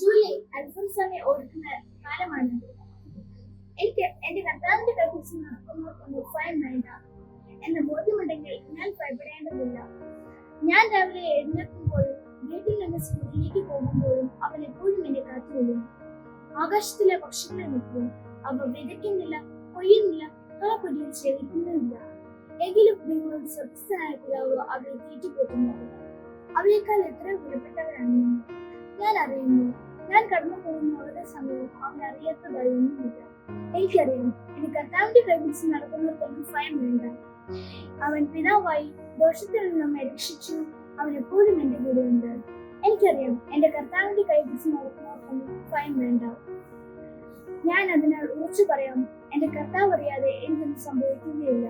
July അൽഫോൻസാമെ ഓർക്കുന്ന കാലമാണ്. എനിക്ക് എന്റെ കർത്താവിന്റെ കൽപ്പിച്ച് നടക്കുന്നവർക്കൊന്നും ഭയം വേണ്ട എന്ന ബോധ്യമുണ്ടെങ്കിൽ ഞാൻ ഭയപ്പെടേണ്ടതില്ല. ഞാൻ രാവിലെ എഴുന്നേൽക്കുമ്പോഴും വീട്ടിൽ നിന്ന് സ്കൂളിലേക്ക് പോകുമ്പോഴും അവൻ എപ്പോഴും എന്നെ കാത്തുകൊള്ളുന്നു. ആകാശത്തിലെ പക്ഷികളെ നോക്കൂ, അവ വിതയ്ക്കുന്നില്ല, കൊയ്യുന്നില്ല, കളപ്പൊടിയിൽ ശേഖരിക്കുന്നുമില്ല. എങ്കിലും നിങ്ങളുടെ സ്വസ്ഥനായ പിതാവ് അവയെ തീറ്റിപ്പോറ്റുന്നത്. അവയേക്കാൾ എത്ര വിലപ്പെട്ടവരാണ് നിങ്ങൾ. ഞാൻ അറിയുന്നു, ഞാൻ കടന്നു പോകുന്ന ഓരോ സമയവും അവൻ അറിയാത്തതായി ഒന്നുമില്ല. എനിക്കറിയാം, എന്റെ കർത്താവിന്റെ കൈപിടിച്ച് നടക്കുന്നവർക്കൊന്നും ഭയം വേണ്ട. അവൻ പിതാവായി ദോഷത്തിൽ നിന്നും നമ്മെ രക്ഷിച്ചു. അവൻ എപ്പോഴും എന്റെ കൂടെ ഉണ്ട്. എനിക്കറിയാം, എന്റെ കർത്താവിന്റെ കൈപിടിച്ച് നടക്കുന്നവർക്കൊന്നും ഭയം വേണ്ട. ഞാൻ അതിനാൽ ഉറച്ചു പറയാം, എന്റെ കർത്താവ് അറിയാതെ എനിക്കൊന്നും സംഭവിക്കുകയില്ല.